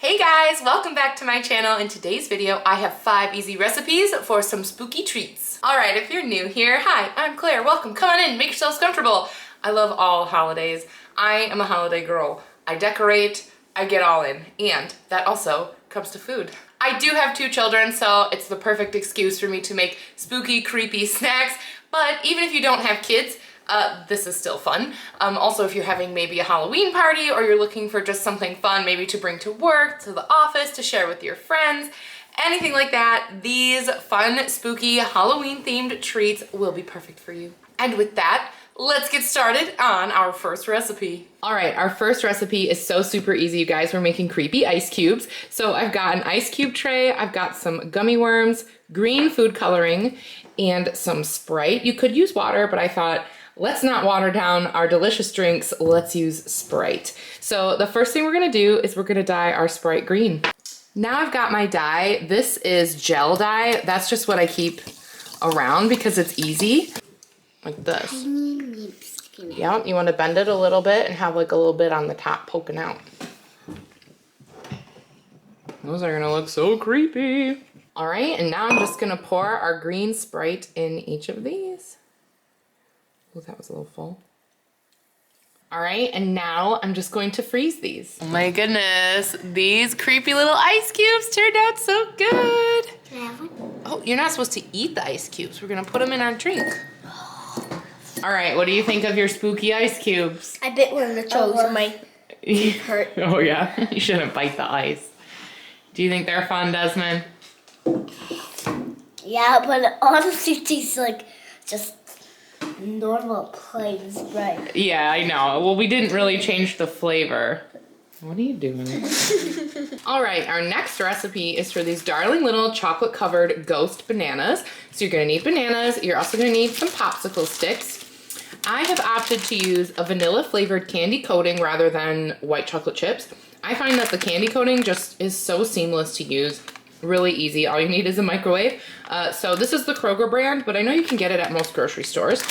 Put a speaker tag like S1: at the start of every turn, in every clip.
S1: Hey guys, welcome back to my channel. In today's video, I have 5 easy recipes for some spooky treats. All right, if you're new here, hi, I'm Claire. Welcome, come on in, make yourselves comfortable. I love all holidays. I am a holiday girl. I decorate, I get all in, and that also comes to food. I do have 2 children, so it's the perfect excuse for me to make spooky, creepy snacks, but even if you don't have kids, this is still fun. Also, if you're having maybe a Halloween party or you're looking for just something fun maybe to bring to work, to the office, to share with your friends, anything like that, these fun, spooky, Halloween-themed treats will be perfect for you. And with that, let's get started on our first recipe. All right, our first recipe is so super easy, you guys. We're making creepy ice cubes. So I've got an ice cube tray, I've got some gummy worms, green food coloring, and some Sprite. You could use water, but I thought, let's not water down our delicious drinks, let's use Sprite. So the first thing we're gonna do is we're gonna dye our Sprite green. Now I've got my dye. This is gel dye. That's just what I keep around because it's easy, like this. Yep, you wanna bend it a little bit and have like a little bit on the top poking out. Those are gonna look so creepy. All right, and now I'm just gonna pour our green Sprite in each of these. Oh, that was a little full. All right, and now I'm just going to freeze these. Oh my goodness, these creepy little ice cubes turned out so good.
S2: Can I have one?
S1: Oh, you're not supposed to eat the ice cubes. We're gonna put them in our drink. All right, what do you think of your spooky ice cubes?
S2: I bit one of the toes and my teeth hurt.
S1: Oh yeah, you shouldn't bite the ice. Do you think they're fun, Desmond?
S2: Yeah, but it honestly tastes like just normal plain Sprite.
S1: Yeah, I know. Well, we didn't really change the flavor. What are you doing? All right, our next recipe is for these darling little chocolate covered ghost bananas. So you're gonna need bananas. You're also gonna need some popsicle sticks. I have opted to use a vanilla flavored candy coating rather than white chocolate chips. I find that the candy coating just is so seamless to use. Really easy. All you need is a microwave. So this is the Kroger brand, but I know you can get it at most grocery stores.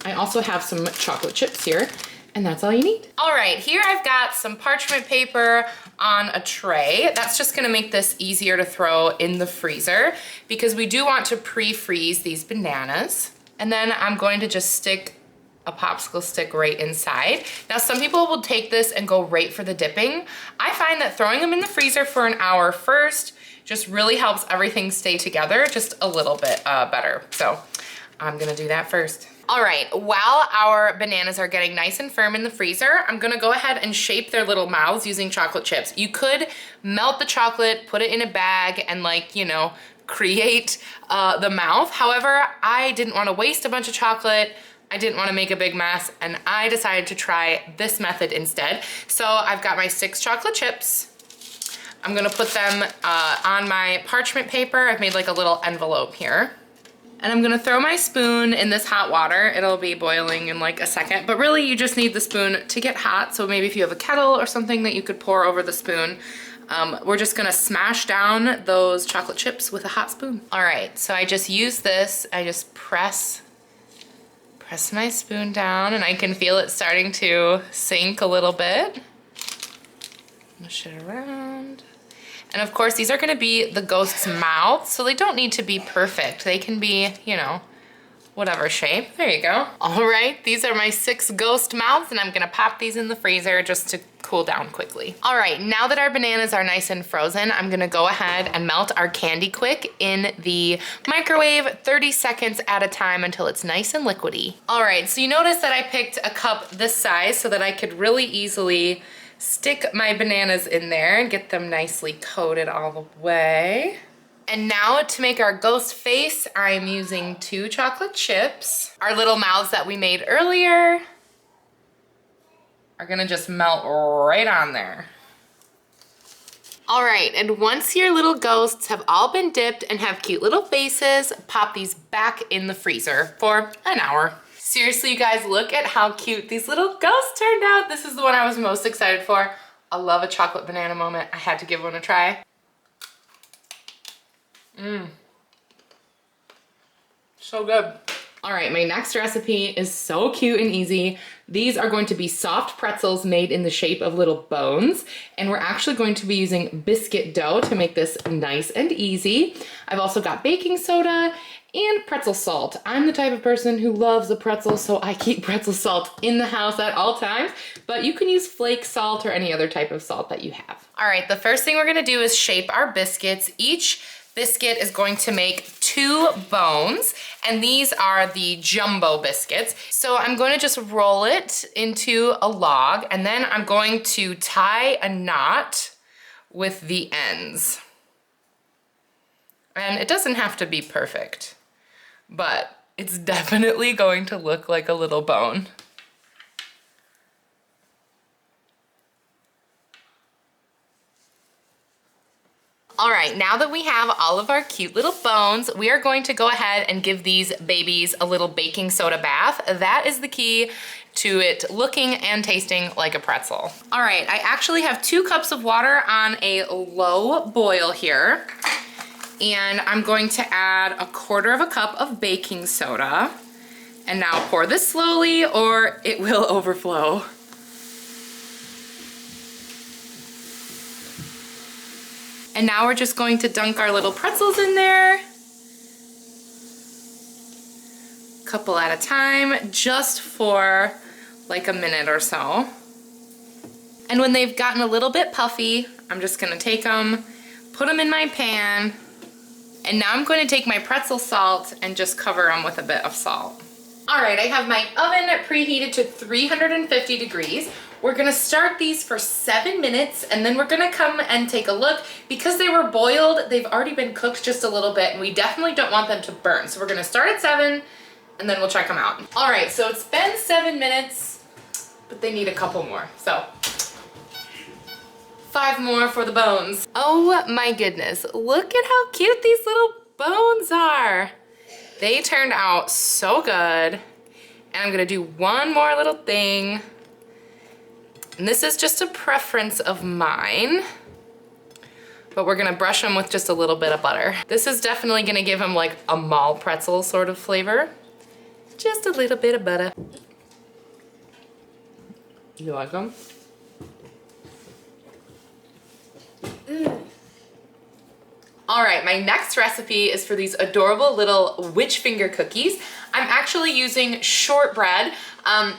S1: I also have some chocolate chips here, and that's all you need. All right, here I've got some parchment paper on a tray. That's just gonna make this easier to throw in the freezer because we do want to pre-freeze these bananas. And then I'm going to just stick a popsicle stick right inside. Now, some people will take this and go right for the dipping. I find that throwing them in the freezer for an hour first just really helps everything stay together just a little bit better. So I'm gonna do that first. All right, while our bananas are getting nice and firm in the freezer, I'm gonna go ahead and shape their little mouths using chocolate chips. You could melt the chocolate, put it in a bag, and like, you know, create the mouth. However, I didn't wanna waste a bunch of chocolate. I didn't wanna make a big mess, and I decided to try this method instead. So I've got my 6 chocolate chips. I'm gonna put them on my parchment paper. I've made like a little envelope here. And I'm gonna throw my spoon in this hot water. It'll be boiling in like a second, but really you just need the spoon to get hot. So maybe if you have a kettle or something that you could pour over the spoon. We're just gonna smash down those chocolate chips with a hot spoon. All right, so I just use this. I just press my spoon down, and I can feel it starting to sink a little bit. Mush it around. And of course, these are gonna be the ghost's mouths, so they don't need to be perfect. They can be, you know, whatever shape. There you go. All right, these are my 6 ghost mouths, and I'm gonna pop these in the freezer just to cool down quickly. All right, now that our bananas are nice and frozen, I'm gonna go ahead and melt our Candy Quick in the microwave 30 seconds at a time until it's nice and liquidy. All right, so you notice that I picked a cup this size so that I could really easily stick my bananas in there and get them nicely coated all the way. And now to make our ghost face, I'm using 2 chocolate chips. Our little mouths that we made earlier are gonna just melt right on there. All right, and once your little ghosts have all been dipped and have cute little faces, pop these back in the freezer for an hour. Seriously, you guys, look at how cute these little ghosts turned out. This is the one I was most excited for. I love a chocolate banana moment. I had to give one a try. So good. All right, my next recipe is so cute and easy. These are going to be soft pretzels made in the shape of little bones, and we're actually going to be using biscuit dough to make this nice and easy. I've also got baking soda and pretzel salt. I'm the type of person who loves a pretzel, so I keep pretzel salt in the house at all times, but you can use flake salt or any other type of salt that you have. All right, the first thing we're gonna do is shape our biscuits. Each biscuit is going to make 2 bones, and these are the jumbo biscuits. So I'm going to just roll it into a log, and then I'm going to tie a knot with the ends. And it doesn't have to be perfect, but it's definitely going to look like a little bone. All right, now that we have all of our cute little bones, we are going to go ahead and give these babies a little baking soda bath. That is the key to it looking and tasting like a pretzel. All right, I actually have 2 cups of water on a low boil here, and I'm going to add 1/4 cup of baking soda. And now pour this slowly or it will overflow. And now we're just going to dunk our little pretzels in there. Couple at a time, just for like a minute or so. And when they've gotten a little bit puffy, I'm just gonna take them, put them in my pan, and now I'm going to take my pretzel salt and just cover them with a bit of salt. All right, I have my oven preheated to 350 degrees. We're gonna start these for 7 minutes, and then we're gonna come and take a look. Because they were boiled, they've already been cooked just a little bit, and we definitely don't want them to burn. So we're gonna start at 7, and then we'll check them out. All right, so it's been 7 minutes, but they need a couple more. So 5 more for the bones. Oh my goodness, look at how cute these little bones are. They turned out so good. And I'm gonna do one more little thing. And this is just a preference of mine, but we're gonna brush them with just a little bit of butter. This is definitely gonna give them like a mall pretzel sort of flavor. Just a little bit of butter. You like them? All right, my next recipe is for these adorable little witch finger cookies. I'm actually using shortbread.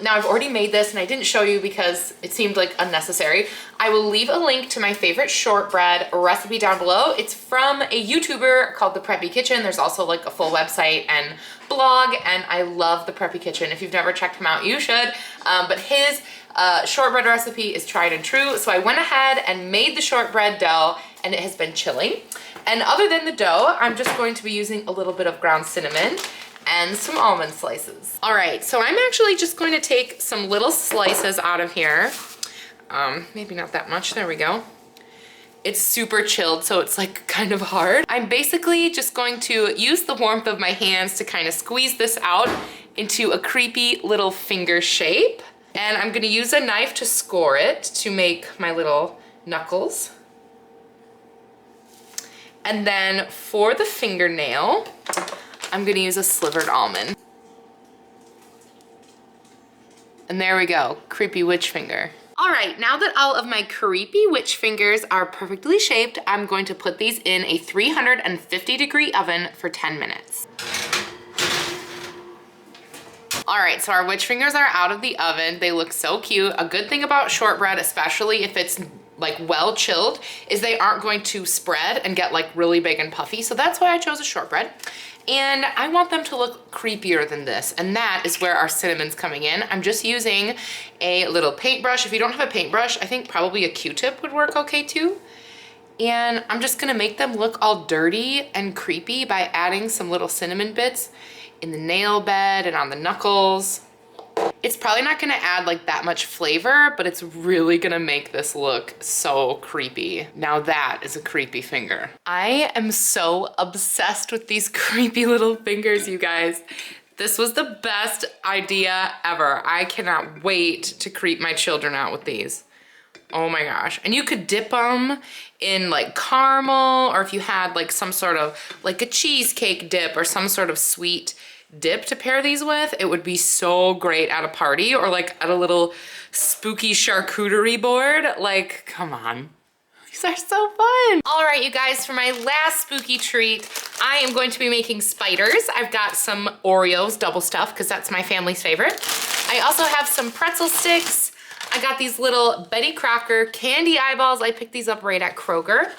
S1: Now I've already made this and I didn't show you because it seemed like unnecessary. I will leave a link to my favorite shortbread recipe down below. It's from a YouTuber called The Preppy Kitchen. There's also like a full website and blog, and I love The Preppy Kitchen. If you've never checked him out, you should. But his shortbread recipe is tried and true. So I went ahead and made the shortbread dough, and it has been chilling. And other than the dough, I'm just going to be using a little bit of ground cinnamon and some almond slices. All right, so I'm actually just going to take some little slices out of here. Maybe not that much, there we go. It's super chilled, so it's like kind of hard. I'm basically just going to use the warmth of my hands to kind of squeeze this out into a creepy little finger shape. And I'm gonna use a knife to score it to make my little knuckles. And then for the fingernail, I'm gonna use a slivered almond. And there we go, creepy witch finger. All right, now that all of my creepy witch fingers are perfectly shaped, I'm going to put these in a 350-degree oven for 10 minutes. All right, so our witch fingers are out of the oven. They look so cute. A good thing about shortbread, especially if it's like well chilled, is they aren't going to spread and get like really big and puffy. So that's why I chose a shortbread. And I want them to look creepier than this. And that is where our cinnamon's coming in. I'm just using a little paintbrush. If you don't have a paintbrush, I think probably a Q-tip would work okay too. And I'm just gonna make them look all dirty and creepy by adding some little cinnamon bits in the nail bed and on the knuckles. It's probably not gonna add like that much flavor, but it's really gonna make this look so creepy. Now that is a creepy finger. I am so obsessed with these creepy little fingers, you guys. This was the best idea ever. I cannot wait to creep my children out with these. Oh my gosh. And you could dip them in like caramel, or if you had like some sort of like a cheesecake dip or some sort of sweet dip to pair these with, it would be so great at a party or like at a little spooky charcuterie board. Like, come on. These are so fun. All right, you guys, for my last spooky treat, I am going to be making spiders. I've got some Oreos double stuffed because that's my family's favorite. I also have some pretzel sticks. I got these little Betty Crocker candy eyeballs. I picked these up right at Kroger.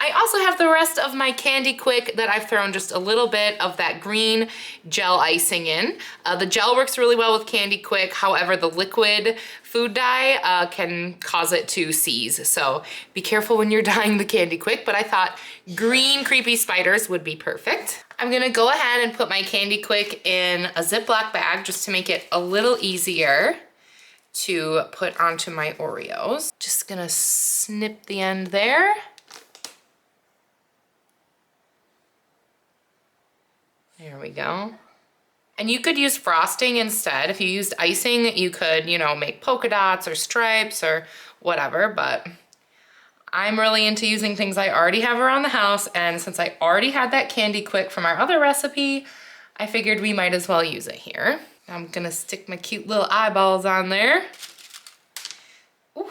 S1: I also have the rest of my Candy Quick that I've thrown just a little bit of that green gel icing in. The gel works really well with Candy Quick. However, the liquid food dye can cause it to seize. So be careful when you're dyeing the Candy Quick, but I thought green creepy spiders would be perfect. I'm gonna go ahead and put my Candy Quick in a Ziploc bag just to make it a little easier to put onto my Oreos. Just gonna snip the end there. There we go. And you could use frosting instead. If you used icing, you could, you know, make polka dots or stripes or whatever, but I'm really into using things I already have around the house, and since I already had that Candy Quick from our other recipe, I figured we might as well use it here. I'm gonna stick my cute little eyeballs on there. Ooh.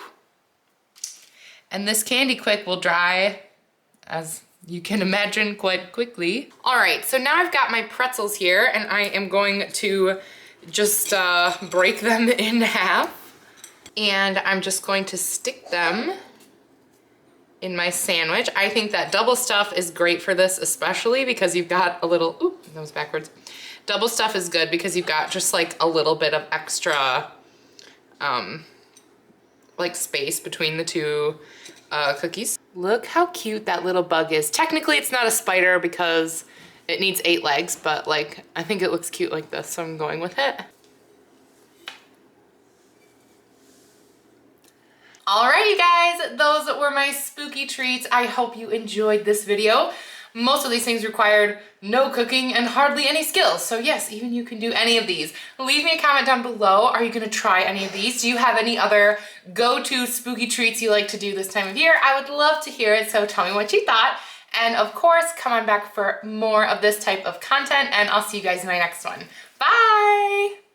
S1: And this Candy Quick will dry, as you can imagine, quite quickly. All right, so now I've got my pretzels here, and I am going to just break them in half. And I'm just going to stick them in my sandwich. I think that double stuff is great for this, especially because you've got a little, oop, that was backwards. Double stuff is good because you've got just like a little bit of extra like space between the two cookies. Look how cute that little bug is. Technically it's not a spider because it needs 8 legs, but like I think it looks cute like this, so I'm going with it. Alright, you guys, those were my spooky treats. I hope you enjoyed this video. Most of these things required no cooking and hardly any skills. So yes, even you can do any of these. Leave me a comment down below. Are you gonna try any of these? Do you have any other go-to spooky treats you like to do this time of year? I would love to hear it, so tell me what you thought. And of course, come on back for more of this type of content, and I'll see you guys in my next one. Bye!